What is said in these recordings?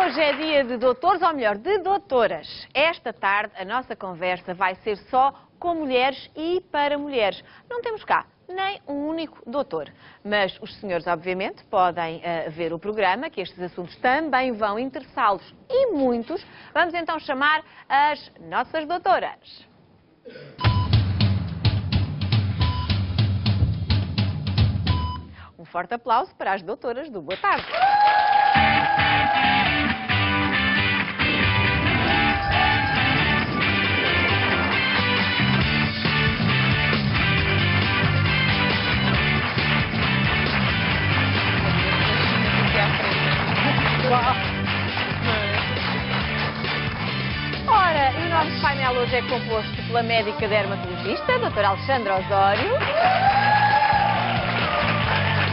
Hoje é dia de doutores, ou melhor, de doutoras. Esta tarde a nossa conversa vai ser só com mulheres e para mulheres. Não temos cá nem um único doutor. Mas os senhores, obviamente, podem ver o programa, que estes assuntos também vão interessá-los e muitos. Vamos então chamar as nossas doutoras. Um forte aplauso para as doutoras do Boa Tarde. Ora, e o nosso painel hoje é composto pela médica dermatologista, a doutora Alexandra Osório,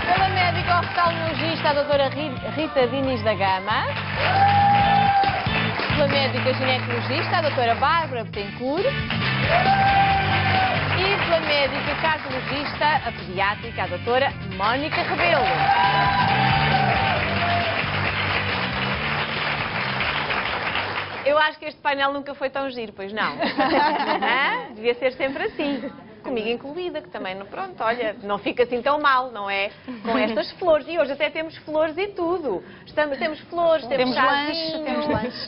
pela médica oftalmologista, a doutora Rita Diniz da Gama, pela médica ginecologista, a doutora Bárbara Betancourt, e pela médica cardiologista, a pediátrica, a doutora Mónica Rebelo. Eu acho que este painel nunca foi tão giro, pois não? Devia ser sempre assim. Comigo incluída, que também, pronto, olha, não fica assim tão mal, não é? Com estas flores. E hoje até temos flores e tudo. Temos flores, temos chazinho,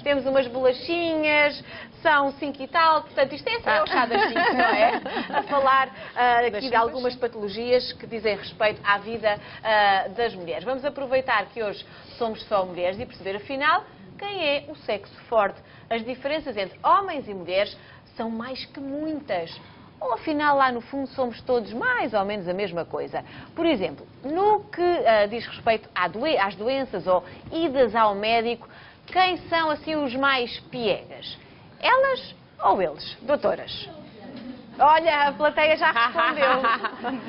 temos umas bolachinhas, são 5 e tal. Portanto, isto é o chá das 5, não é? A falar aqui de algumas patologias que dizem respeito à vida das mulheres. Vamos aproveitar que hoje somos só mulheres e perceber, afinal, quem é o sexo forte? As diferenças entre homens e mulheres são mais que muitas. Ou afinal, lá no fundo, somos todos mais ou menos a mesma coisa. Por exemplo, no que diz respeito às doenças ou idas ao médico, quem são assim os mais piegas? Elas ou eles? Doutoras? Olha, a plateia já respondeu.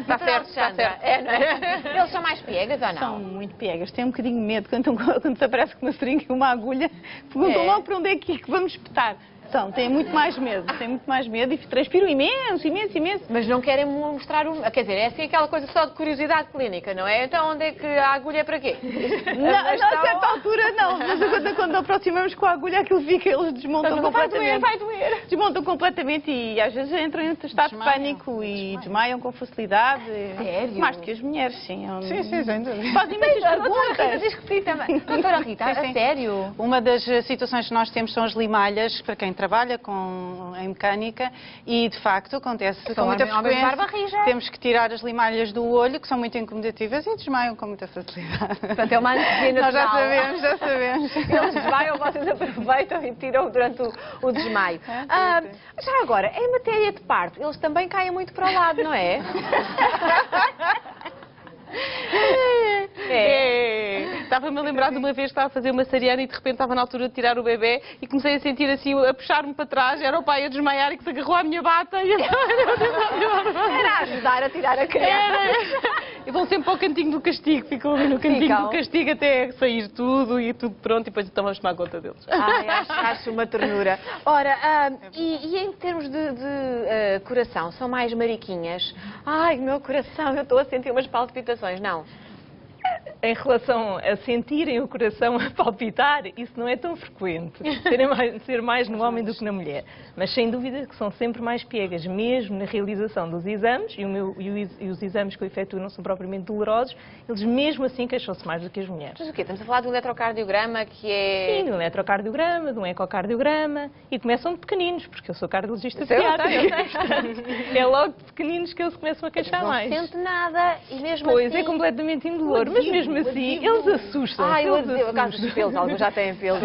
Está certo, está certo. Não é? Eles são mais piegas ou não? São muito piegas. Têm um bocadinho de medo quando se aparece com uma seringa e uma agulha. Perguntam logo para onde é que vamos espetar. Têm muito mais medo, e transpiram imenso. Mas não querem mostrar quer dizer, é assim aquela coisa só de curiosidade clínica, não é? Então onde é que a agulha é para quê? Não, a certa altura não, mas quando aproximamos com a agulha aquilo fica, eles desmontam completamente. Vai doer. Desmontam completamente e às vezes entram em estado de pânico e desmaiam com facilidade. Sério? Mais do que as mulheres, sim. Sim, sem dúvida. Fazem muitas perguntas. Doutora Rita diz que sim também. Doutora Rita, a sério? Uma das situações que nós temos são as limalhas, para quem trabalha em mecânica, e de facto acontece com muita frequência. Temos que tirar as limalhas do olho, que são muito incomodativas, e desmaiam com muita facilidade. Portanto, é uma anestesia natural. Nós já sabemos. Eles desmaiam, vocês aproveitam e tiram durante o desmaio. Já agora, em matéria de parto, eles também caem muito para o lado, não é? Estava-me a lembrar de uma vez que estava a fazer uma cesariana e de repente estava na altura de tirar o bebê e comecei a sentir assim, a puxar-me para trás, era o pai a desmaiar e que se agarrou à minha bata e era a ajudar a tirar a criança. E vão sempre para o cantinho do castigo, ficam ali no cantinho do castigo até sair tudo e tudo pronto e depois então vamos tomar conta deles. Acho uma ternura. Ora, e em termos de coração, são mais mariquinhas? Ai, meu coração, eu estou a sentir umas palpitações, não? Em relação a sentirem o coração a palpitar, isso não é tão frequente, ser mais no homem do que na mulher. Mas sem dúvida que são sempre mais piegas, mesmo na realização dos exames, e os exames que eu efetuo não são propriamente dolorosos, eles mesmo assim queixam-se mais do que as mulheres. Mas o quê? Estamos a falar de um eletrocardiograma que é... Sim, de um eletrocardiograma, de um ecocardiograma, e começam de pequeninos, porque eu sou cardiologista Eu pediátrica. É logo de pequeninos que eles começam a queixar mais. Não sente nada e mesmo Pois, assim... é completamente indolor, mas mesmo assim, eles assustam-se. Ai, eu adesivo, a casa dos pelos, alguns já têm pelos.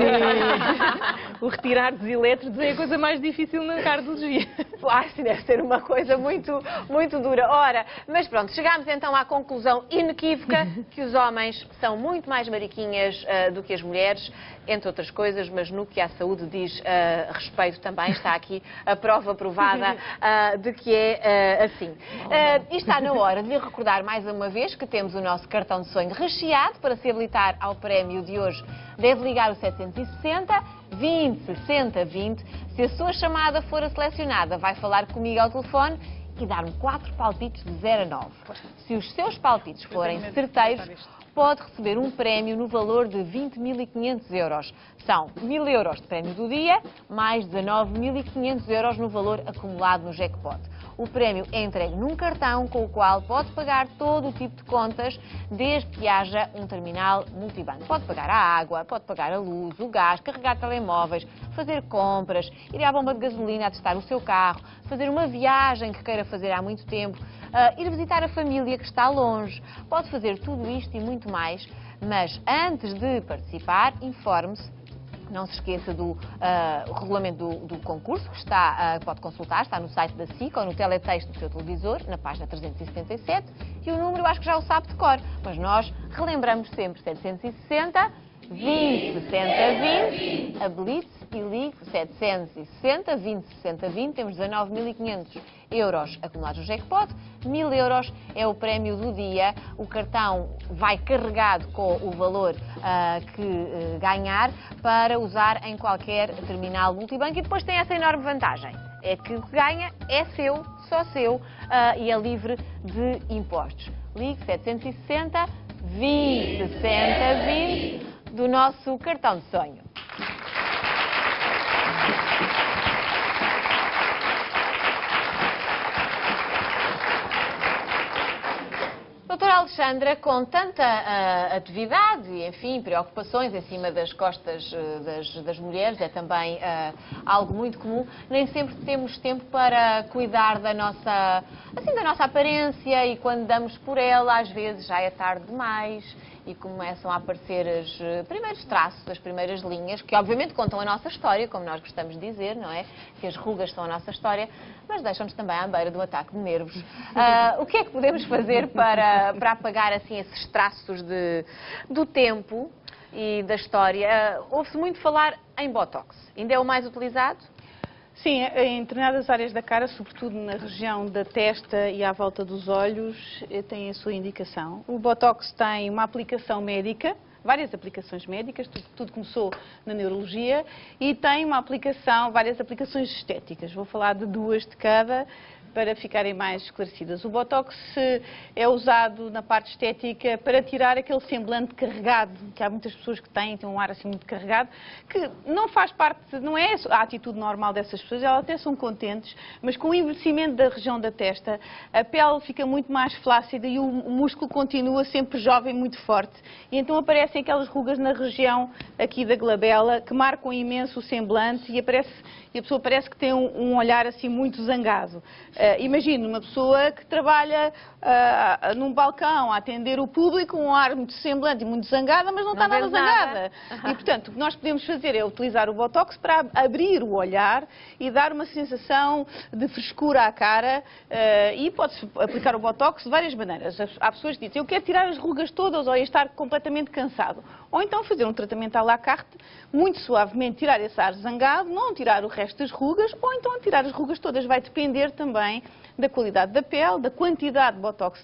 O retirar dos elétrodos é a coisa mais difícil na cardiologia. Ai, sim, deve ser uma coisa muito, muito dura. Ora, mas pronto, chegámos então à conclusão inequívoca que os homens são muito mais mariquinhas do que as mulheres, entre outras coisas, mas no que à saúde diz respeito também está aqui a prova provada de que é assim. E está na hora de lhe recordar mais uma vez que temos o nosso cartão de sonho recheado. Para se habilitar ao prémio de hoje, deve ligar o 760 20 60 20. Se a sua chamada for a selecionada, vai falar comigo ao telefone e dar-me 4 palpites de 0 a 9. Se os seus palpites forem certeiros, pode receber um prémio no valor de 20.500 euros. São 1.000 euros de prémio do dia, mais 19.500 euros no valor acumulado no jackpot. O prémio é entregue num cartão com o qual pode pagar todo o tipo de contas, desde que haja um terminal multibanco. Pode pagar a água, pode pagar a luz, o gás, carregar telemóveis, fazer compras, ir à bomba de gasolina a testar o seu carro, fazer uma viagem que queira fazer há muito tempo, ir visitar a família que está longe. Pode fazer tudo isto e muito mais, mas antes de participar, informe-se. Não se esqueça do regulamento do concurso, que pode consultar, está no site da SIC ou no teletexto do seu televisor, na página 377, e o número eu acho que já o sabe de cor, mas nós relembramos sempre 760 20 60 20, habilite-se e ligue 760 20 60 20, temos 19.500 euros acumulados no jackpot, 1.000 euros é o prémio do dia, o cartão vai carregado com o valor que ganhar para usar em qualquer terminal multibanco e depois tem essa enorme vantagem, é que o que ganha é seu, só seu e é livre de impostos. Ligue 760 20 60 20 do nosso cartão de sonho. Doutora Alexandra, com tanta atividade e, enfim, preocupações em cima das costas das mulheres, é também algo muito comum, nem sempre temos tempo para cuidar da nossa aparência e quando damos por ela, às vezes já é tarde demais e começam a aparecer os primeiros traços, as primeiras linhas, que obviamente contam a nossa história, como nós gostamos de dizer, não é? Que as rugas são a nossa história, mas deixam-nos também à beira do ataque de nervos. O que é que podemos fazer para apagar assim esses traços do tempo e da história? Ouve-se muito falar em Botox. Ainda é o mais utilizado? Sim, em determinadas áreas da cara, sobretudo na região da testa e à volta dos olhos, tem a sua indicação. O Botox tem uma aplicação médica, várias aplicações médicas, tudo começou na neurologia, e tem várias aplicações estéticas. Vou falar de duas de cada, para ficarem mais esclarecidas. O Botox é usado na parte estética para tirar aquele semblante carregado, que há muitas pessoas que têm um ar assim muito carregado, que não faz parte, não é a atitude normal dessas pessoas, elas até são contentes, mas com o envelhecimento da região da testa, a pele fica muito mais flácida e o músculo continua sempre jovem, muito forte. E então aparecem aquelas rugas na região aqui da glabela, que marcam imenso o semblante e a pessoa parece que tem um olhar assim muito zangado. Imagine uma pessoa que trabalha num balcão a atender o público, um ar muito semblante e muito zangada, mas não está nada zangada. E, portanto, o que nós podemos fazer é utilizar o Botox para abrir o olhar e dar uma sensação de frescura à cara. E pode-se aplicar o Botox de várias maneiras. Há pessoas que dizem, eu quero tirar as rugas todas ou estar completamente cansado. Ou então fazer um tratamento à la carte, muito suavemente tirar esse ar zangado, não tirar o resto das rugas, ou então tirar as rugas todas. Vai depender também da qualidade da pele, da quantidade de Botox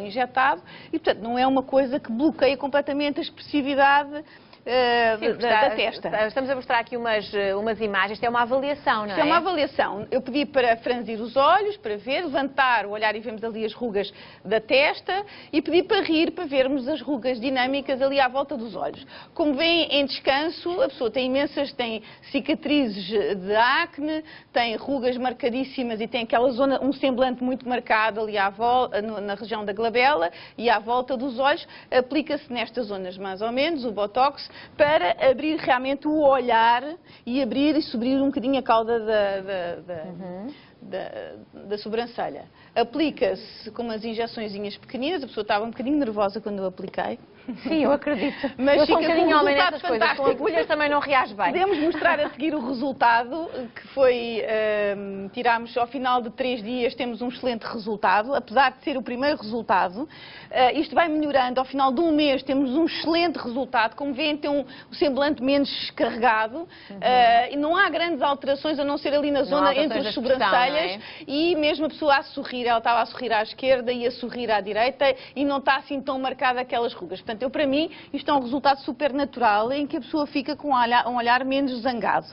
injetado e, portanto, não é uma coisa que bloqueia completamente a expressividade da testa. Estamos a mostrar aqui umas imagens, isto é uma avaliação, não é? Isto é uma avaliação. Eu pedi para franzir os olhos, para ver, levantar o olhar e vemos ali as rugas da testa e pedi para rir, para vermos as rugas dinâmicas ali à volta dos olhos. Como veem, em descanso, a pessoa tem cicatrizes de acne, tem rugas marcadíssimas e tem aquela zona, um semblante muito marcado ali na região da glabela e à volta dos olhos. Aplica-se nestas zonas mais ou menos o Botox para abrir realmente o olhar e abrir e subir um bocadinho a cauda da sobrancelha. Aplica-se com umas injeçõezinhas pequeninas, a pessoa estava um bocadinho nervosa quando eu apliquei. Sim, eu acredito. Mas eu sou um fica bocadinho com um homem resultado nessas coisas, com agulhas também não reage bem. Podemos mostrar a seguir o resultado, que foi, tirámos ao final de 3 dias, temos um excelente resultado, apesar de ser o primeiro resultado. Isto vai melhorando, ao final de um mês temos um excelente resultado, como veem tem um semblante menos carregado, e não há grandes alterações, a não ser ali na zona entre as sobrancelhas, e mesmo a pessoa a sorrir, ela estava a sorrir à esquerda e a sorrir à direita, e não está assim tão marcada aquelas rugas. Portanto, para mim, isto é um resultado super natural em que a pessoa fica com um olhar menos zangado.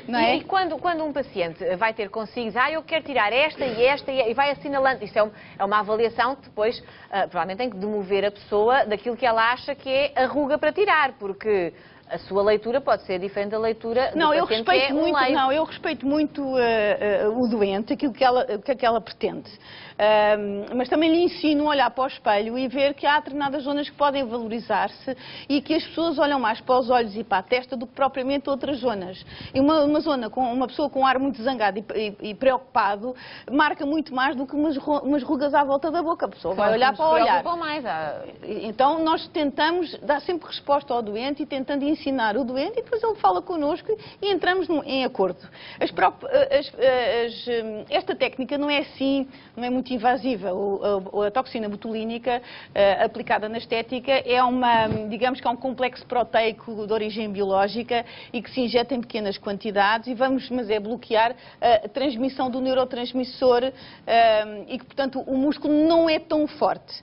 Não é? E quando um paciente vai ter consigo, eu quero tirar esta e esta, e vai assinalando, isso é uma avaliação que depois provavelmente tem que demover a pessoa daquilo que ela acha que é a ruga para tirar, porque a sua leitura pode ser diferente da leitura do paciente que é um leigo. Não, eu respeito muito o doente, aquilo que ela pretende. Mas também lhe ensino a olhar para o espelho e ver que há determinadas zonas que podem valorizar-se e que as pessoas olham mais para os olhos e para a testa do que propriamente outras zonas. E uma zona com uma pessoa com um ar muito zangado e preocupado marca muito mais do que umas rugas à volta da boca. A pessoa vai olhar para o olhar. Então nós tentamos dar sempre resposta ao doente e tentando ensinar o doente e depois ele fala connosco e entramos em acordo. Esta técnica não é assim, não é muito invasiva. A toxina botulínica aplicada na estética é digamos que é um complexo proteico de origem biológica e que se injeta em pequenas quantidades mas é bloquear a transmissão do neurotransmissor e que, portanto, o músculo não é tão forte.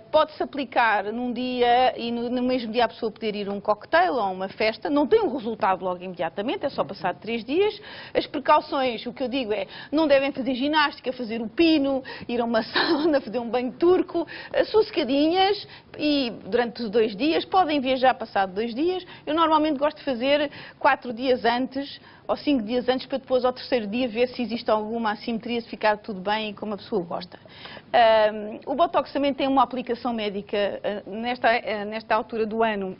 Pode-se aplicar num dia e no mesmo dia a pessoa poder ir a um cocktail ou a uma festa, não tem um resultado logo imediatamente, é só passar 3 dias. As precauções, o que eu digo é, não devem fazer ginástica, fazer o pino, ir a uma sauna, fazer um banho turco, sossegadinhas e durante os 2 dias, podem viajar passado 2 dias. Eu normalmente gosto de fazer 4 dias antes ou 5 dias antes para depois ao 3º dia ver se existe alguma assimetria, se ficar tudo bem e como a pessoa gosta. O Botox também tem uma aplicação médica nesta altura do ano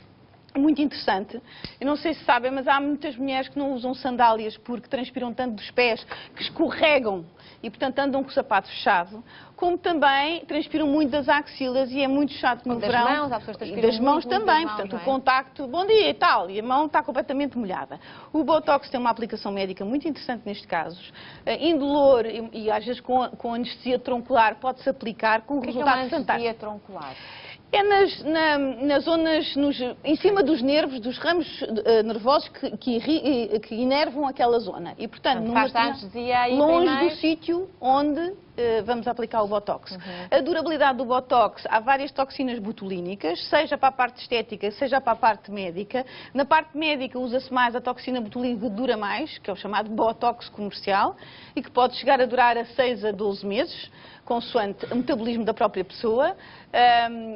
muito interessante. Eu não sei se sabem, mas há muitas mulheres que não usam sandálias porque transpiram tanto dos pés que escorregam e, portanto, andam com o sapato fechado, como também transpiram muito das axilas e é muito chato no verão. Das mãos, há pessoas que transpiram das mãos também, portanto, o contacto, bom dia e tal, e a mão está completamente molhada. O Botox tem uma aplicação médica muito interessante nestes casos. Indolor e às vezes com anestesia troncular pode-se aplicar com um resultado fantástico. O que é uma anestesia troncular? É nas zonas, em cima dos nervos, dos ramos nervosos que inervam aquela zona. E, portanto, longe do sítio onde vamos aplicar o Botox. A durabilidade do Botox, há várias toxinas botulínicas, seja para a parte estética, seja para a parte médica. Na parte médica usa-se mais a toxina botulínica que dura mais, que é o chamado Botox comercial, e que pode chegar a durar a 6 a 12 meses, consoante o metabolismo da própria pessoa.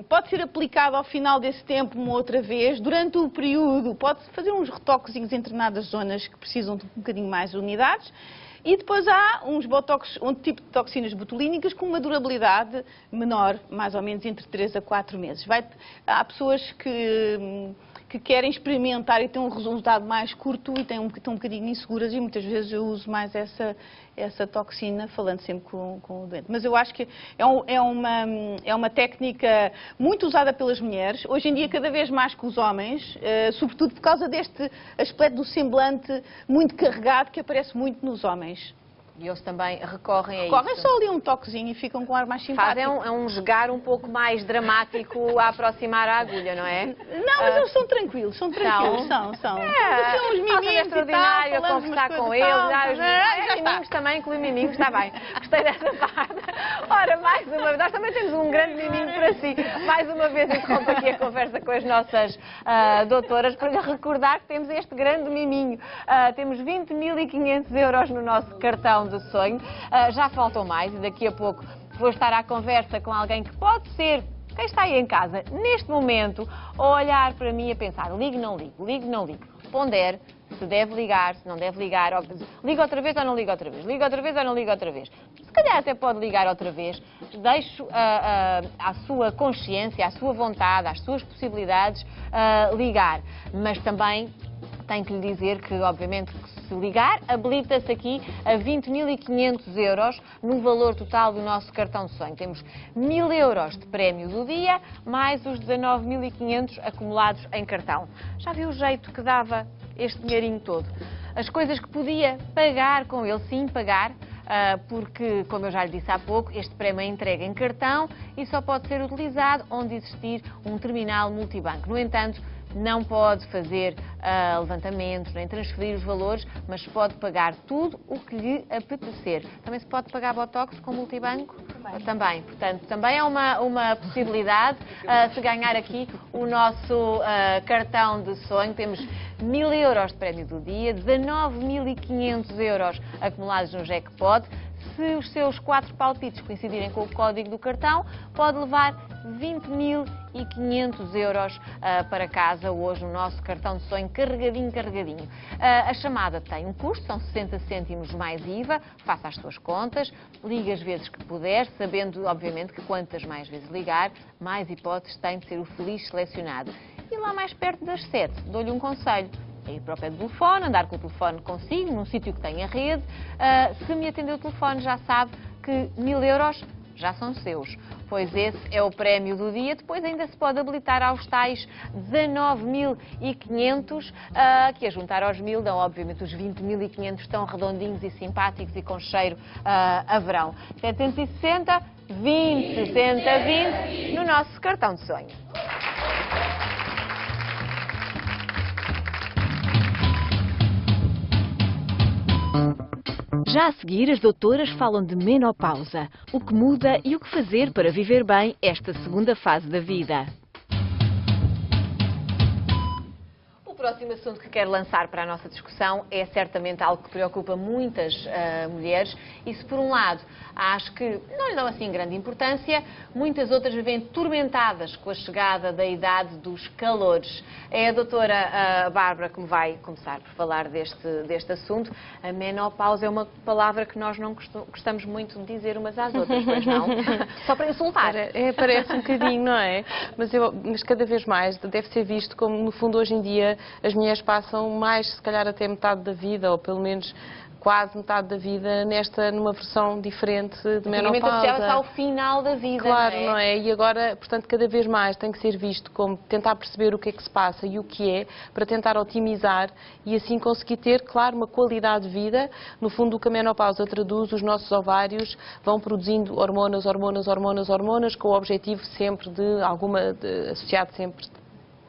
Pode ser aplicado ao final desse tempo uma outra vez. Durante o período pode-se fazer uns retoquezinhos em determinadas zonas que precisam de um bocadinho mais de unidades. E depois há uns botox, um tipo de toxinas botulínicas com uma durabilidade menor, mais ou menos entre 3 a 4 meses. Há pessoas que querem experimentar e têm um resultado mais curto e estão um bocadinho inseguras e muitas vezes eu uso mais essa toxina, falando sempre com o doente. Mas eu acho que é uma técnica muito usada pelas mulheres, hoje em dia cada vez mais que os homens, sobretudo por causa deste aspecto do semblante muito carregado que aparece muito nos homens. E eles também recorrem a isso. Recorrem só ali um toquezinho e ficam com um ar mais simpático. Fazem um jogar um pouco mais dramático a aproximar a agulha, não é? Não, mas eles são tranquilos, são. São uns miminhos extraordinário a conversar com eles. Os miminhos também, inclui miminhos, está bem. Gostei dessa parte. Ora, mais uma vez, nós também temos um grande miminho para si. Mais uma vez interrompo aqui a conversa com as nossas doutoras para lhe recordar que temos este grande miminho. Temos 20.500 euros no nosso cartão do sonho, já faltam mais e daqui a pouco vou estar à conversa com alguém que pode ser quem está aí em casa neste momento a olhar para mim e a pensar ligo, não ligo, ligo, não ligo, pondere se deve ligar, se não deve ligar, ligo outra vez ou não ligo outra vez, ligo outra vez ou não ligo outra vez, se calhar até pode ligar outra vez, deixo à sua consciência, à sua vontade, às suas possibilidades ligar, mas também tenho que lhe dizer que, obviamente, se ligar, habilita-se aqui a 20.500 euros no valor total do nosso cartão de sonho. Temos 1.000 euros de prémio do dia, mais os 19.500 acumulados em cartão. Já viu o jeito que dava este dinheirinho todo? As coisas que podia pagar com ele, sim, pagar, porque, como eu já lhe disse há pouco, este prémio é entregue em cartão e só pode ser utilizado onde existir um terminal multibanco. No entanto, não pode fazer levantamentos, nem transferir os valores, mas pode pagar tudo o que lhe apetecer. Também se pode pagar Botox com multibanco? Também. Portanto, também é uma possibilidade. Se ganhar aqui o nosso cartão de sonho, temos 1000 euros de prémio do dia, 19.500 euros acumulados no jackpot. Se os seus 4 palpites coincidirem com o código do cartão, pode levar 20.500 euros para casa hoje no nosso cartão de sonho carregadinho, carregadinho. A chamada tem um custo, são 60 cêntimos mais IVA, faça as suas contas, ligue as vezes que puder, sabendo obviamente que quantas mais vezes ligar, mais hipóteses tem de ser o feliz selecionado. E lá mais perto das 7, dou-lhe um conselho. É ir para o pé do telefone, andar com o telefone consigo, num sítio que tenha rede. Se me atender o telefone, já sabe que 1000 euros já são seus, pois esse é o prémio do dia. Depois ainda se pode habilitar aos tais 19.500, que a juntar aos 1000 dão obviamente os 20.500 tão redondinhos e simpáticos e com cheiro a verão. 760, 20, 60, 20 no nosso cartão de sonho. Já a seguir, as doutoras falam de menopausa, o que muda e o que fazer para viver bem esta segunda fase da vida. O próximo assunto que quero lançar para a nossa discussão é certamente algo que preocupa muitas mulheres e se por um lado acho que não lhe dão assim grande importância, muitas outras vivem tormentadas com a chegada da idade dos calores. É a doutora Bárbara que me vai começar por falar deste assunto. A menopausa é uma palavra que nós não gostamos muito de dizer umas às outras, pois não? Só para insultar. Parece um bocadinho, não é? Mas cada vez mais deve ser visto como, no fundo, hoje em dia as mulheres passam mais, se calhar até metade da vida, ou pelo menos quase metade da vida, numa versão diferente de menopausa. Associava-se ao final da vida, claro, não é? E agora, portanto, cada vez mais tem que ser visto como tentar perceber o que é que se passa e o que é, para tentar otimizar e assim conseguir ter, claro, uma qualidade de vida. No fundo, o que a menopausa traduz, os nossos ovários vão produzindo hormonas, com o objetivo sempre associado sempre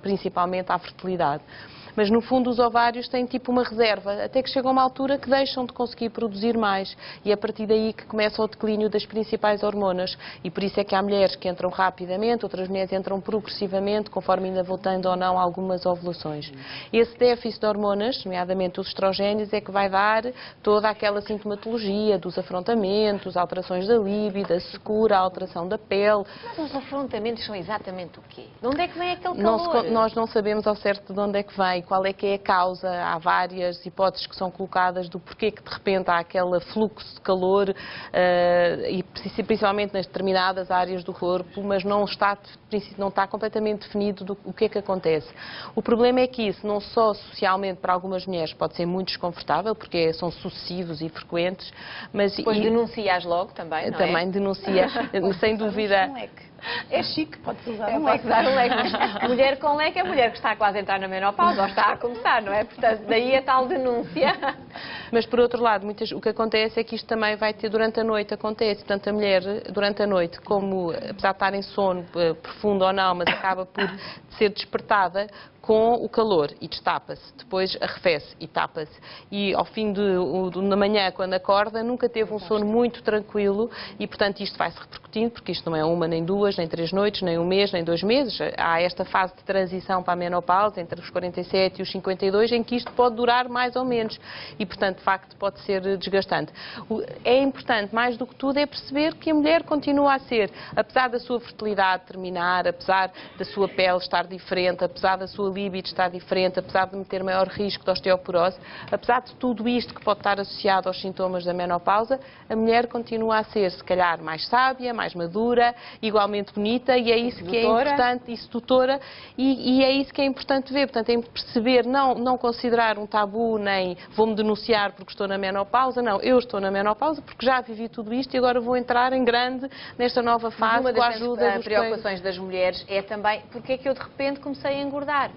principalmente à fertilidade. Mas, no fundo, os ovários têm tipo uma reserva, até que chega a uma altura que deixam de conseguir produzir mais. E é a partir daí que começa o declínio das principais hormonas. E por isso é que há mulheres que entram rapidamente, outras mulheres entram progressivamente, conforme ainda vão tendo ou não algumas ovulações. Esse déficit de hormonas, nomeadamente os estrogénios, é que vai dar toda aquela sintomatologia dos afrontamentos, alterações da líbido, a secura, a alteração da pele. Mas os afrontamentos são exatamente o quê? De onde é que vem aquele calor? Nós não sabemos ao certo de onde é que vem. Qual é que é a causa? Há várias hipóteses que são colocadas do porquê que de repente há aquele fluxo de calor e principalmente nas determinadas áreas do corpo, mas não está completamente definido o que é que acontece. O problema é que isso, não só socialmente para algumas mulheres pode ser muito desconfortável, porque são sucessivos e frequentes, mas... Depois denuncias logo também, não é? Também denuncia, sem dúvida. É chique, pode-se usar um leque. Mas mulher com leque é mulher que está quase a entrar na menopausa, ou está a começar, não é? Portanto, daí a tal denúncia. Mas, por outro lado, o que acontece é que isto também vai ter durante a noite, acontece. Portanto, a mulher, durante a noite, apesar de estar em sono profundo ou não, mas acaba por ser despertada com o calor e destapa-se, depois arrefece e tapa-se. E ao fim da manhã, quando acorda, nunca teve um sono muito tranquilo e, portanto, isto vai-se repercutindo, porque isto não é uma, nem duas, nem 3 noites, nem 1 mês, nem 2 meses. Há esta fase de transição para a menopausa, entre os 47 e os 52, em que isto pode durar mais ou menos e, portanto, de facto, pode ser desgastante. É importante, mais do que tudo, é perceber que a mulher continua a ser, apesar da sua fertilidade terminar, apesar da sua pele estar diferente, apesar da sua libido estar diferente, apesar de ter maior risco de osteoporose, apesar de tudo isto que pode estar associado aos sintomas da menopausa, a mulher continua a ser, se calhar, mais sábia, mais madura, igualmente bonita, e é isso que é importante, e sedutora, e é isso que é importante ver. Portanto, é perceber, não considerar um tabu, nem vou-me denunciar porque estou na menopausa, não, eu estou na menopausa porque já vivi tudo isto e agora vou entrar em grande nesta nova fase com a ajuda dos preocupações das mulheres é também porque é que eu de repente comecei a engordar.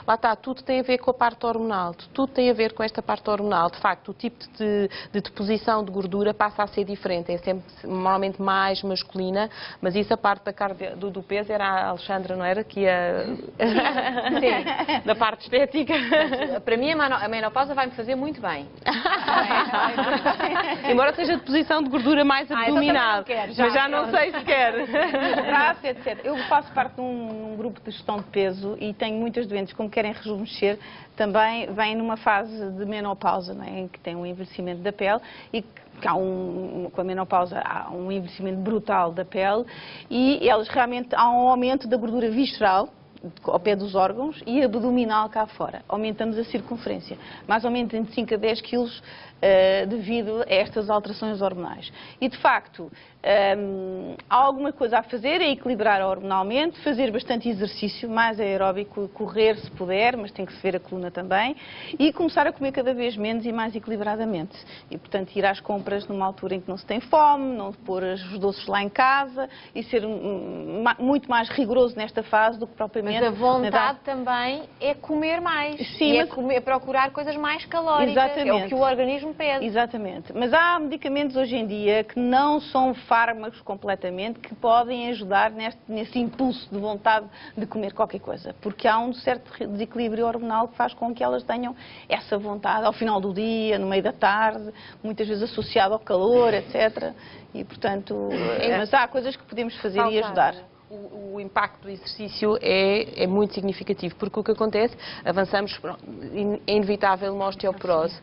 lá está, tudo tem a ver com a parte hormonal, tudo tem a ver com esta parte hormonal. De facto, o tipo de deposição de gordura passa a ser diferente, é sempre normalmente mais masculina, mas isso a parte do peso era a Alexandra, não era? Que ia... Sim. Da parte estética. Para mim a menopausa vai-me fazer muito bem. Embora seja de posição de gordura mais abdominal, então mas já não sei se quer. Braço, etc. Eu faço parte de um grupo de gestão de peso e tenho muitas doentes, como querem rejuvenescer, também vêm numa fase de menopausa, não é? Em que tem um envelhecimento da pele e que com a menopausa há um envelhecimento brutal da pele e elas realmente há um aumento da gordura visceral ao pé dos órgãos e abdominal cá fora. Aumentamos a circunferência, mais ou menos entre 5 a 10 quilos devido a estas alterações hormonais. E, de facto, há alguma coisa a fazer, é equilibrar hormonalmente, fazer bastante exercício, mais aeróbico, correr se puder, mas tem que se ver a coluna também, e começar a comer cada vez menos e mais equilibradamente. E, portanto, ir às compras numa altura em que não se tem fome, não pôr os doces lá em casa e ser muito mais rigoroso nesta fase do que propriamente... Mas a vontade também é comer mais. Sim, e é procurar coisas mais calóricas. Exatamente. É o que o organismo pede. Exatamente. Mas há medicamentos hoje em dia que não são fármacos completamente, que podem ajudar nesse impulso de vontade de comer qualquer coisa. Porque há um certo desequilíbrio hormonal que faz com que elas tenham essa vontade ao final do dia, no meio da tarde, muitas vezes associado ao calor, etc. E, portanto, mas há coisas que podemos fazer e ajudar. O impacto do exercício é muito significativo, porque o que acontece, avançamos, é inevitável uma osteoporose,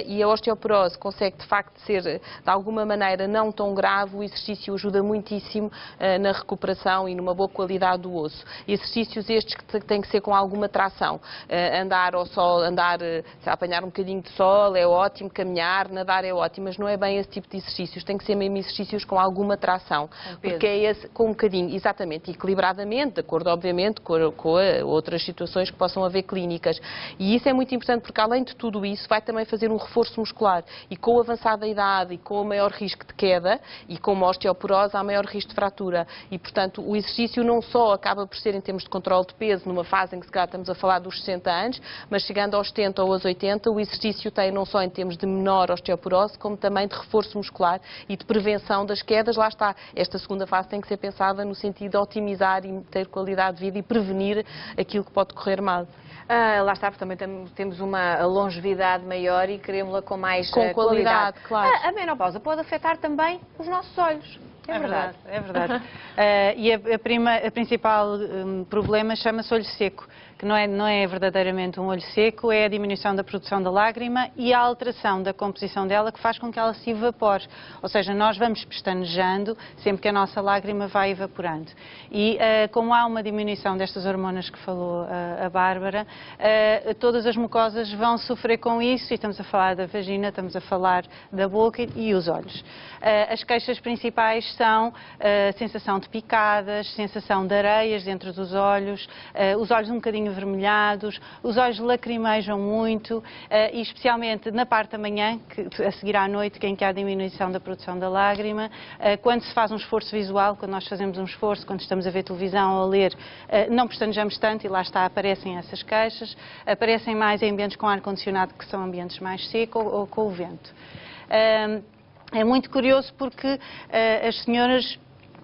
e a osteoporose consegue de facto ser, de alguma maneira, não tão grave, o exercício ajuda muitíssimo na recuperação e numa boa qualidade do osso. Exercícios estes que têm que ser com alguma tração, andar ao sol, apanhar um bocadinho de sol é ótimo, caminhar, nadar é ótimo, mas não é bem esse tipo de exercícios, tem que ser mesmo exercícios com alguma tração, porque é esse, com um bocadinho, exatamente, equilibradamente, de acordo, obviamente, com outras situações que possam haver clínicas. E isso é muito importante porque, além de tudo isso, vai também fazer um reforço muscular. E com a avançada idade e com o maior risco de queda e com a osteoporose, há maior risco de fratura. E, portanto, o exercício não só acaba por ser em termos de controle de peso, numa fase em que se calhar estamos a falar dos 60 anos, mas chegando aos 70 ou aos 80, o exercício tem não só em termos de menor osteoporose, como também de reforço muscular e de prevenção das quedas. Lá está, esta segunda fase tem que ser pensada no sentido de otimizar e ter qualidade de vida e prevenir aquilo que pode correr mal. Lá está, porque também temos uma longevidade maior e queremos-la com mais qualidade. Claro. A menopausa pode afetar também os nossos olhos. É verdade. É verdade. E a principal problema chama-se olho seco, que não é verdadeiramente um olho seco, é a diminuição da produção da lágrima e a alteração da composição dela que faz com que ela se evapore. Ou seja, nós vamos pestanejando sempre que a nossa lágrima vai evaporando. E como há uma diminuição destas hormonas que falou a Bárbara, todas as mucosas vão sofrer com isso, e estamos a falar da vagina, estamos a falar da boca e os olhos. As queixas principais são a sensação de picadas, sensação de areias dentro dos olhos, os olhos um bocadinho avermelhados, os olhos lacrimejam muito, e especialmente na parte da manhã, a seguir à noite, em que há diminuição da produção da lágrima, quando se faz um esforço visual, quando nós fazemos um esforço, quando estamos a ver televisão ou a ler, não pestanejamos tanto e lá está, aparecem essas queixas, aparecem mais em ambientes com ar-condicionado, que são ambientes mais secos ou com o vento. É muito curioso porque as senhoras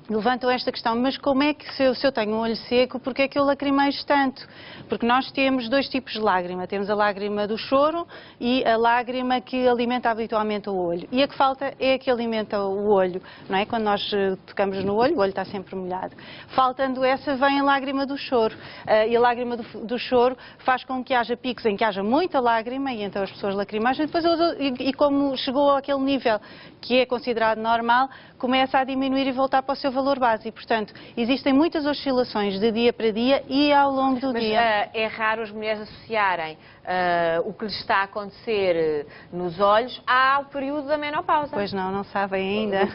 levantam esta questão, mas como é que se eu tenho um olho seco, porque é que eu lacrimejo tanto? Porque nós temos dois tipos de lágrima, temos a lágrima do choro e a lágrima que alimenta habitualmente o olho. E a que falta é a que alimenta o olho, não é? Quando nós tocamos no olho, o olho está sempre molhado. Faltando essa, vem a lágrima do choro. E a lágrima do choro faz com que haja picos em que haja muita lágrima e então as pessoas lacrimejam e como chegou àquele nível que é considerado normal, começa a diminuir e voltar para o seu valor base. E, portanto, existem muitas oscilações de dia para dia e ao longo do dia. É raro as mulheres associarem o que lhes está a acontecer nos olhos ao período da menopausa. Pois não sabem ainda.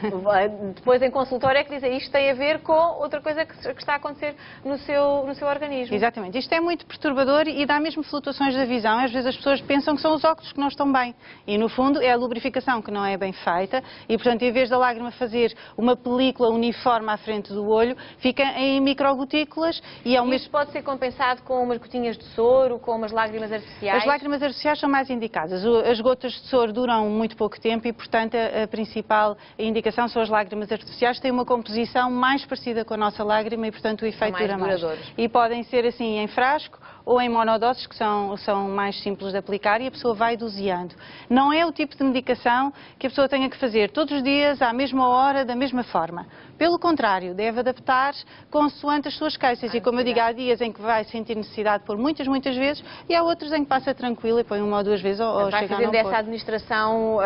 Depois em consultório é que dizem isto tem a ver com outra coisa que está a acontecer no seu organismo. Exatamente. Isto é muito perturbador e dá mesmo flutuações da visão. Às vezes as pessoas pensam que são os óculos que não estão bem. E no fundo é a lubrificação que não é bem feita e, portanto, em vez da lágrima fazer uma película uniforme à frente do olho, fica em microgotículas e ao mesmo... pode ser compensado com umas gotinhas de soro, com umas lágrimas artificiais? As lágrimas artificiais são mais indicadas. As gotas de soro duram muito pouco tempo e, portanto, a principal indicação são as lágrimas artificiais. Têm uma composição mais parecida com a nossa lágrima e, portanto, o efeito dura mais. E podem ser assim em frasco ou em monodoses, que são mais simples de aplicar e a pessoa vai doseando. Não é o tipo de medicação que a pessoa tenha que fazer todos os dias, à mesma hora, da mesma forma. Pelo contrário, deve adaptar consoante as suas queixas. E como eu digo, há dias em que vai sentir necessidade de pôr muitas vezes e há outros em que passa tranquilo e põe uma ou duas vezes ou chega a não pôr. Vai fazendo essa administração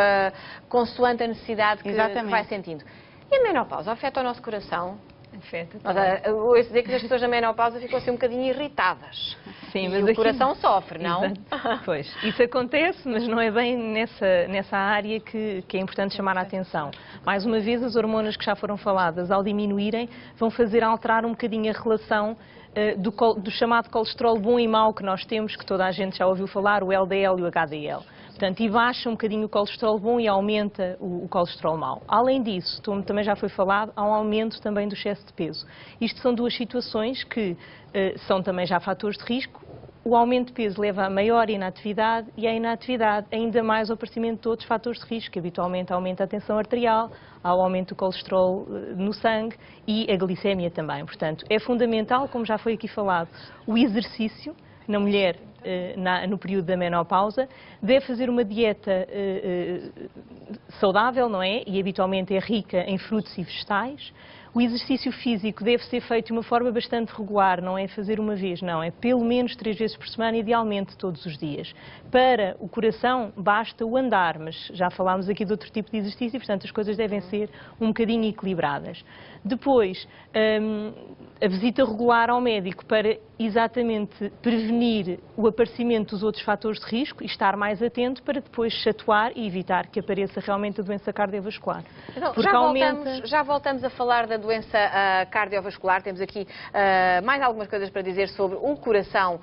consoante a necessidade que vai sentindo. E a menopausa afeta o nosso coração? Afeta. Ouço dizer que as pessoas na menopausa ficam assim um bocadinho irritadas. Sim, mas o coração sofre, não? Exato. Pois, isso acontece, mas não é bem nessa área que é importante chamar a atenção. Mais uma vez, as hormonas que já foram faladas, ao diminuírem, vão fazer alterar um bocadinho a relação do chamado colesterol bom e mau que nós temos, que toda a gente já ouviu falar, o LDL e o HDL. Portanto, e baixa um bocadinho o colesterol bom e aumenta o colesterol mau. Além disso, também já foi falado, há um aumento também do excesso de peso. Isto são duas situações que são também já fatores de risco. O aumento de peso leva a maior inatividade e a inatividade ainda mais ao aparecimento de outros fatores de risco, que habitualmente aumenta a tensão arterial, ao aumento do colesterol no sangue e a glicemia também. Portanto, é fundamental, como já foi aqui falado, o exercício na mulher no período da menopausa, deve fazer uma dieta saudável, não é? E habitualmente é rica em frutos e vegetais. O exercício físico deve ser feito de uma forma bastante regular, não é fazer uma vez, não, é pelo menos 3 vezes por semana, idealmente todos os dias. Para o coração basta o andar, mas já falámos aqui de outro tipo de exercício, portanto as coisas devem ser um bocadinho equilibradas. Depois, a visita regular ao médico para exatamente prevenir o aparecimento dos outros fatores de risco e estar mais atento para depois se atuar e evitar que apareça realmente a doença cardiovascular. Então, já voltamos a falar da doença cardiovascular. Temos aqui mais algumas coisas para dizer sobre o coração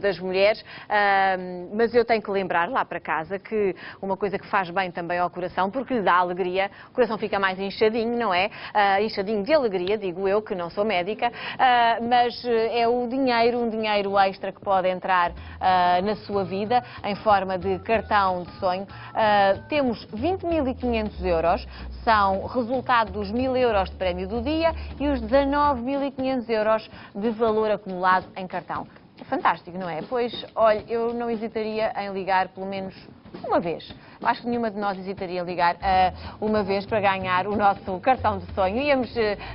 das mulheres, mas eu tenho que lembrar lá para casa que uma coisa que faz bem também ao coração, porque lhe dá alegria, o coração fica mais inchadinho, não é? Inchadinho de alegria, digo eu, que não sou médica, mas é o dinheiro, um dinheiro extra que pode entrar na sua vida em forma de cartão de sonho. Temos 20.500 euros, são resultado dos 1.000 euros de prémio do dia e os 19.500 euros de valor acumulado em cartão. É fantástico, não é? Pois, olha, eu não hesitaria em ligar pelo menos uma vez. Acho que nenhuma de nós hesitaria em ligar uma vez para ganhar o nosso cartão de sonho. Íamos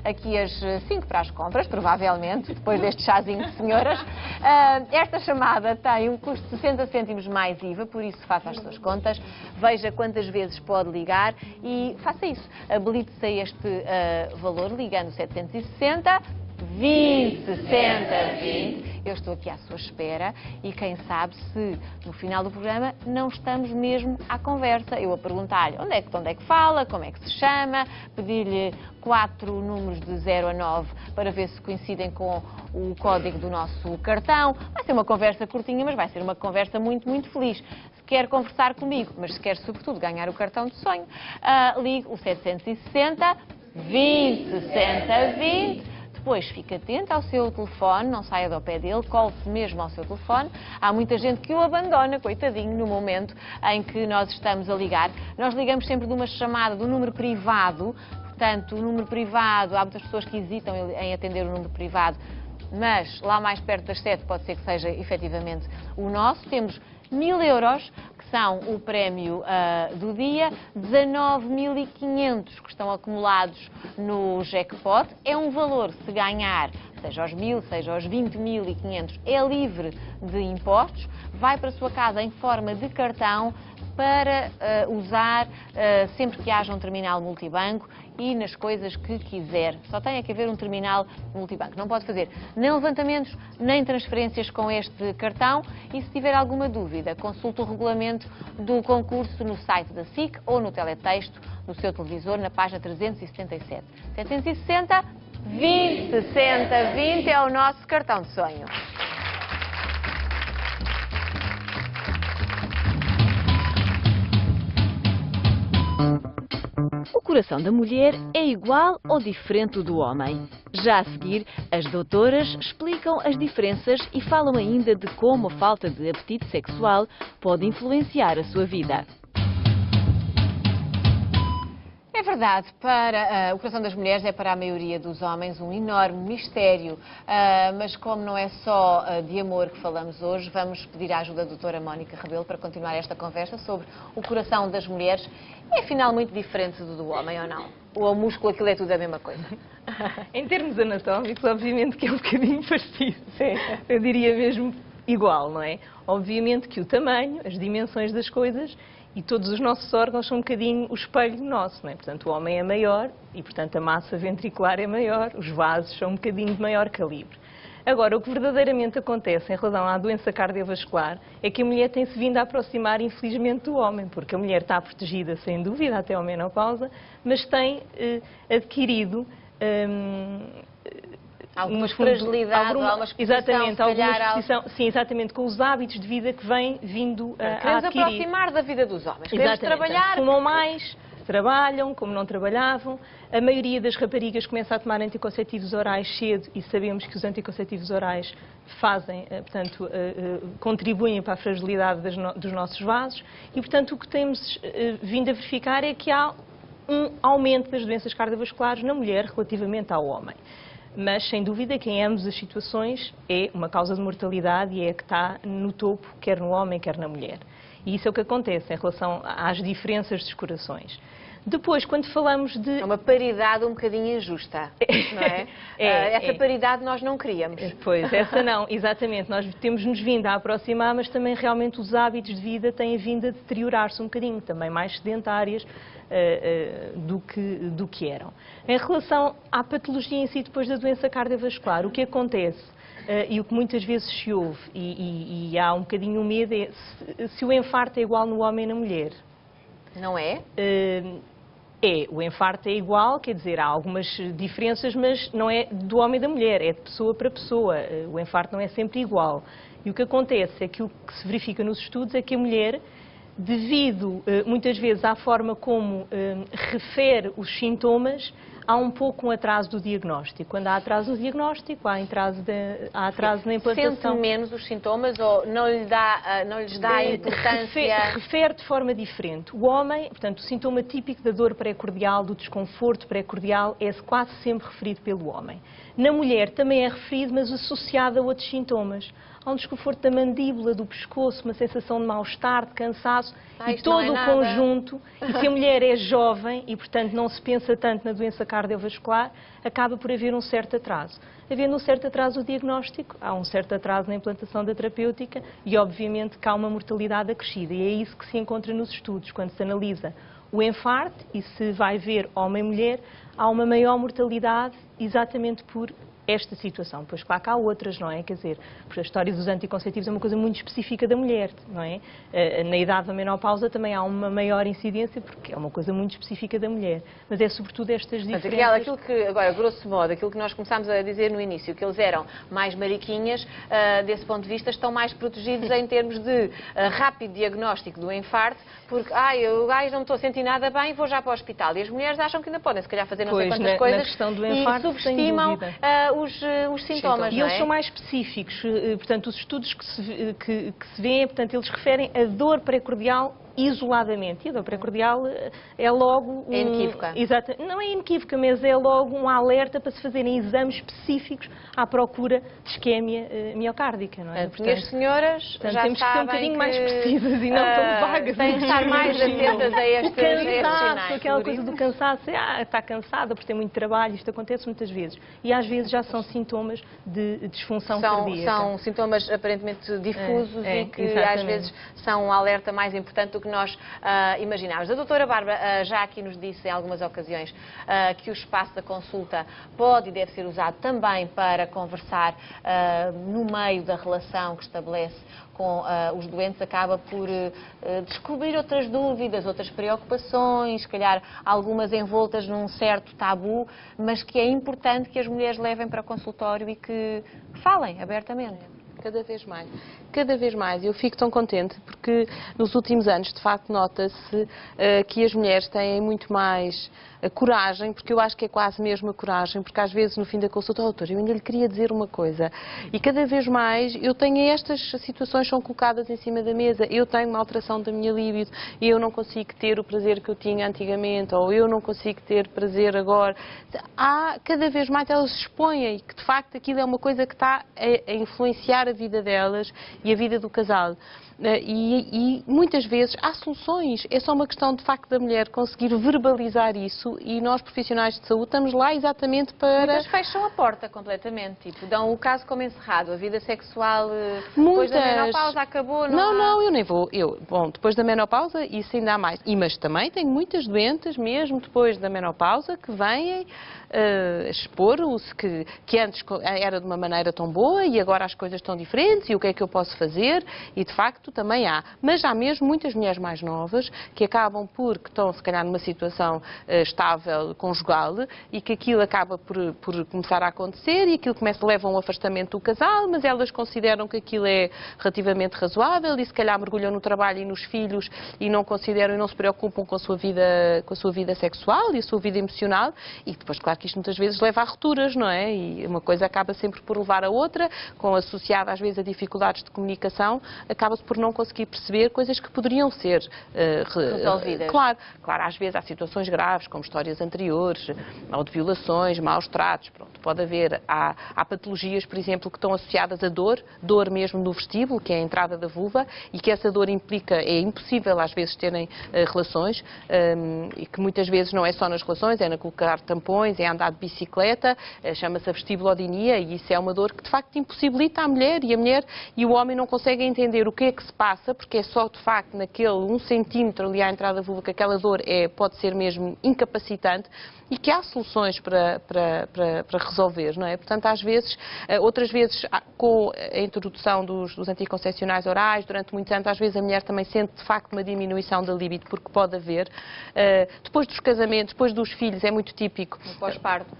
aqui às 5 para as compras, provavelmente, depois deste chazinho de senhoras. Esta chamada tem um custo de 60 cêntimos mais IVA, por isso faça as suas contas, veja quantas vezes pode ligar e faça isso. Habilite-se a este valor ligando 760 20 60 20. Eu estou aqui à sua espera e quem sabe se no final do programa não estamos mesmo à conversa. Eu a perguntar-lhe onde é que fala, como é que se chama, pedir-lhe 4 números de 0 a 9 para ver se coincidem com o código do nosso cartão. Vai ser uma conversa curtinha, mas vai ser uma conversa muito, muito feliz. Se quer conversar comigo, mas se quer sobretudo ganhar o cartão de sonho, ligue o 760 20 60 20. Depois fique atento ao seu telefone, não saia do pé dele, cole-se mesmo ao seu telefone. Há muita gente que o abandona, coitadinho, no momento em que nós estamos a ligar. Nós ligamos sempre de uma chamada do número privado, portanto, o número privado, há muitas pessoas que hesitam em atender o número privado, mas lá mais perto das 7 pode ser que seja efetivamente o nosso. Temos 1.000 euros, que são o prémio do dia, 19.500 que estão acumulados no jackpot. É um valor, se ganhar, seja aos 1.000, seja aos 20.500, é livre de impostos, vai para a sua casa em forma de cartão, para usar sempre que haja um terminal multibanco e nas coisas que quiser. Só tem que haver um terminal multibanco. Não pode fazer nem levantamentos, nem transferências com este cartão. E se tiver alguma dúvida, consulte o regulamento do concurso no site da SIC ou no teletexto no seu televisor, na página 377. 760 20 60 20 é o nosso cartão de sonho. O coração da mulher é igual ou diferente do homem? Já a seguir, as doutoras explicam as diferenças e falam ainda de como a falta de apetite sexual pode influenciar a sua vida. É verdade, para o coração das mulheres é para a maioria dos homens um enorme mistério, mas como não é só de amor que falamos hoje, vamos pedir a ajuda da doutora Mónica Rebelo para continuar esta conversa sobre o coração das mulheres. É afinal muito diferente do homem ou não? Ou o músculo, aquilo é tudo a mesma coisa? Em termos anatómicos, obviamente que é um bocadinho parecido. Sim. Eu diria mesmo igual, não é? Obviamente que o tamanho, as dimensões das coisas e todos os nossos órgãos são um bocadinho o espelho nosso, não é? Portanto, o homem é maior e, portanto, a massa ventricular é maior, os vasos são um bocadinho de maior calibre. Agora, o que verdadeiramente acontece em relação à doença cardiovascular é que a mulher tem-se vindo a aproximar, infelizmente, do homem, porque a mulher está protegida, sem dúvida, até a menopausa, mas tem adquirido alguma fragilidade, alguma exposição, exatamente, alguma exposição, sim, exatamente, com os hábitos de vida que vem vindo a adquirir. Queremos aproximar da vida dos homens, queremos trabalhar. Fumam mais, trabalham como não trabalhavam. A maioria das raparigas começa a tomar anticonceptivos orais cedo e sabemos que os anticonceptivos orais fazem, portanto, contribuem para a fragilidade dos nossos vasos e, portanto, o que temos vindo a verificar é que há um aumento das doenças cardiovasculares na mulher relativamente ao homem. Mas, sem dúvida, que em ambas as situações é uma causa de mortalidade e é a que está no topo, quer no homem, quer na mulher. E isso é o que acontece em relação às diferenças dos corações. Depois, quando falamos de... É uma paridade um bocadinho injusta, não é? Essa paridade nós não queríamos. Pois, essa não, exatamente. Nós temos-nos vindo a aproximar, mas também realmente os hábitos de vida têm vindo a deteriorar-se um bocadinho, também mais sedentárias do que eram. Em relação à patologia em si, depois da doença cardiovascular, o que acontece e o que muitas vezes se ouve, e há um bocadinho o medo, é se o infarto é igual no homem e na mulher. Não é? O infarto é igual, quer dizer, há algumas diferenças, mas não é do homem e da mulher, é de pessoa para pessoa. O infarto não é sempre igual. E o que acontece é que o que se verifica nos estudos é que a mulher, devido muitas vezes à forma como refere os sintomas, há um pouco um atraso do diagnóstico. Quando há atraso no diagnóstico, há atraso na implantação. Sente menos os sintomas ou não lhes dá importância? Refere de forma diferente. O homem, portanto, o sintoma típico da dor pré-cordial, do desconforto pré-cordial, é quase sempre referido pelo homem. Na mulher também é referido, mas associado a outros sintomas. Há um desconforto da mandíbula, do pescoço, uma sensação de mal-estar, de cansaço, e todo o conjunto. E se a mulher é jovem e, portanto, não se pensa tanto na doença cardiovascular, acaba por haver um certo atraso. Havendo um certo atraso no diagnóstico, há um certo atraso na implantação da terapêutica e, obviamente, que há uma mortalidade acrescida. E é isso que se encontra nos estudos, quando se analisa o infarto e se vai ver homem-mulher, há uma maior mortalidade exatamente por esta situação. Pois claro que há outras, não é? Quer dizer, porque a história dos anticonceptivos é uma coisa muito específica da mulher, não é? Na idade da menopausa também há uma maior incidência, porque é uma coisa muito específica da mulher. Mas é sobretudo estas diferenças. Aquilo que, agora, grosso modo, aquilo que nós começámos a dizer no início, que eles eram mais mariquinhas, desse ponto de vista, estão mais protegidos em termos de rápido diagnóstico do infarto, porque, eu não estou a sentir nada bem, vou já para o hospital. E as mulheres acham que ainda podem, se calhar, fazer não sei quantas coisas, na questão do infarto, e subestimam os sintomas, e não é? eles são mais específicos. Portanto, os estudos que se vêem, portanto, eles referem a dor pré-cordial isoladamente. E a dor pré-cordial é logo... É inequívoca. Exato. Não é inequívoca, mas é logo um alerta para se fazerem exames específicos à procura de isquémia miocárdica, não é? Portanto, as senhoras já temos que ser um bocadinho mais precisas e não tão vagas. Têm que estar mais atentas a estes sinais. Aquela coisa do cansaço, está cansada por ter muito trabalho, isto acontece muitas vezes. E às vezes já são sintomas de disfunção cardíaca. São sintomas aparentemente difusos e que às vezes são um alerta mais importante do que que nós imaginávamos. A doutora Bárbara já aqui nos disse em algumas ocasiões que o espaço da consulta pode e deve ser usado também para conversar no meio da relação que estabelece com os doentes, acaba por descobrir outras dúvidas, outras preocupações, se calhar algumas envoltas num certo tabu, mas que é importante que as mulheres levem para o consultório e que falem abertamente. Cada vez mais. Cada vez mais. Eu fico tão contente porque nos últimos anos, de facto, nota-se que as mulheres têm muito mais coragem, porque eu acho que é quase mesmo a coragem, porque às vezes no fim da consulta, doutor, eu ainda lhe queria dizer uma coisa. E cada vez mais eu tenho estas situações são colocadas em cima da mesa. Eu tenho uma alteração da minha libido e eu não consigo ter o prazer que eu tinha antigamente, ou eu não consigo ter prazer agora. Cada vez mais elas se expõem, que de facto aquilo é uma coisa que está a influenciar a vida delas e a vida do casal. E muitas vezes há soluções, é só uma questão de facto da mulher conseguir verbalizar isso e nós profissionais de saúde estamos lá exatamente para... Muitas fecham a porta completamente, tipo, dão o caso como encerrado, a vida sexual depois da menopausa acabou, não, eu nem vou, bom, depois da menopausa isso ainda há mais, mas também tenho muitas doentes mesmo depois da menopausa que vêm expor-se que antes era de uma maneira tão boa e agora as coisas estão diferentes e o que é que eu posso fazer e de facto também há, mas há mesmo muitas mulheres mais novas que acabam que estão se calhar numa situação estável conjugal e que aquilo acaba por começar a acontecer e aquilo leva a um afastamento do casal, mas elas consideram que aquilo é relativamente razoável e se calhar mergulham no trabalho e nos filhos e não consideram e não se preocupam com a sua vida sexual e a sua vida emocional e depois claro que isto muitas vezes leva a rupturas, não é? E uma coisa acaba sempre por levar a outra, associada às vezes a dificuldades de comunicação, acaba-se por não conseguir perceber coisas que poderiam ser resolvidas. Claro, às vezes há situações graves, como histórias anteriores, ou de violações, maus tratos, pronto, pode haver. Há patologias, por exemplo, que estão associadas a dor mesmo no vestíbulo, que é a entrada da vulva, e que essa dor é impossível às vezes terem relações, e que muitas vezes não é só nas relações, é na colocar tampões, é andar de bicicleta, chama-se a vestibulodinia, e isso é uma dor que de facto impossibilita a mulher e o homem não consegue entender o que é que se passa, porque é só de facto naquele 1 centímetro ali à entrada da vulva que aquela dor pode ser mesmo incapacitante e que há soluções para resolver, não é? Portanto, às vezes, outras vezes com a introdução dos anticoncepcionais orais, durante muitos anos, às vezes a mulher também sente de facto uma diminuição da libido, porque pode haver. Depois dos casamentos, depois dos filhos, é muito típico. No pós-parto.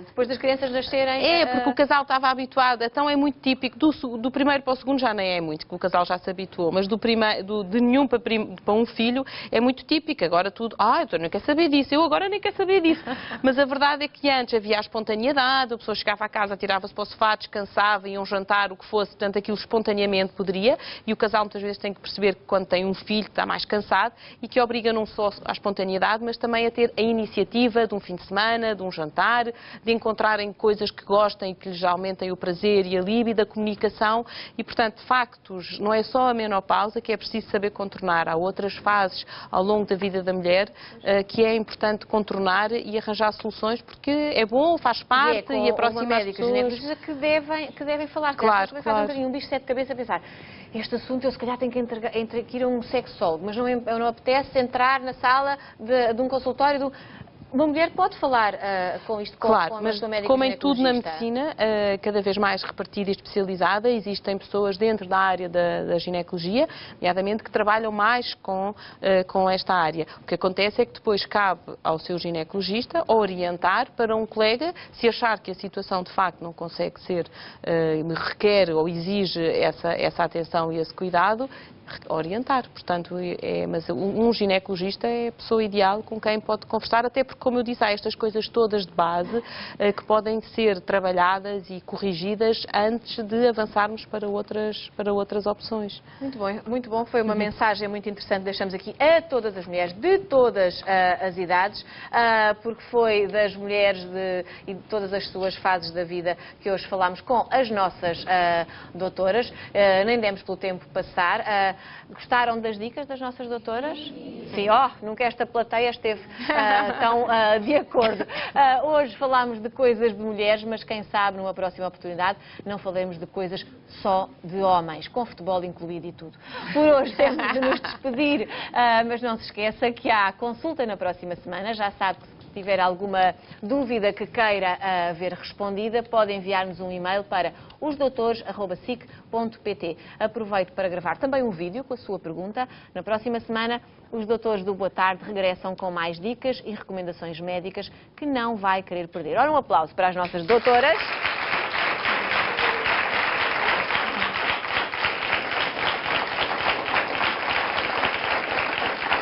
Depois das crianças nascerem... porque o casal estava habituado, então é muito típico, do primeiro para o segundo já nem é muito, que o casal já se habituou, mas de nenhum para um filho é muito típico, agora tudo, eu não quero saber disso, eu agora nem quero saber disso. Mas a verdade é que antes havia a espontaneidade, a pessoa chegava a casa, tirava-se para o sofá, descansava, iam jantar, o que fosse, portanto aquilo espontaneamente poderia, e o casal muitas vezes tem que perceber que quando tem um filho está mais cansado e que obriga não só à espontaneidade, mas também a ter a iniciativa de um fim de semana, de um jantar, de encontrarem coisas que gostem e que lhes aumentem o prazer e a libido, a comunicação e, portanto, de facto, não é só a menopausa que é preciso saber contornar. Há outras fases ao longo da vida da mulher que é importante contornar e arranjar soluções porque é bom, faz parte e aproxima as pessoas. Que devem falar. Claro. Um bocadinho um bicho de sete cabeças a pensar. Este assunto eu se calhar tenho que ir a um sexólogo, mas não apetece entrar na sala de um consultório Uma mulher pode falar com isto, claro, com mas a sua médica como em tudo na medicina, cada vez mais repartida e especializada, existem pessoas dentro da área da ginecologia, nomeadamente, que trabalham mais com esta área. O que acontece é que depois cabe ao seu ginecologista orientar para um colega, se achar que a situação de facto não consegue ser, requer ou exige essa atenção e esse cuidado, orientar. Portanto, mas um ginecologista é a pessoa ideal com quem pode conversar, até porque, como eu disse, há estas coisas todas de base que podem ser trabalhadas e corrigidas antes de avançarmos para outras opções. Muito bom. Foi uma mensagem muito interessante que deixamos aqui a todas as mulheres de todas as idades, porque foi das mulheres e de todas as suas fases da vida que hoje falámos com as nossas doutoras. Nem demos pelo tempo passar. Gostaram das dicas das nossas doutoras? Sim, nunca esta plateia esteve tão de acordo. Hoje falámos de coisas de mulheres, mas quem sabe numa próxima oportunidade não falemos de coisas só de homens, com futebol incluído e tudo. Por hoje temos de nos despedir, mas não se esqueça que há consulta na próxima semana. Já sabe que se tiver alguma dúvida que queira ver respondida, pode enviar-nos um e-mail para osdoutores@sic.pt. Aproveito para gravar também um vídeo com a sua pergunta. Na próxima semana, os doutores do Boa Tarde regressam com mais dicas e recomendações médicas que não vai querer perder. Ora, um aplauso para as nossas doutoras.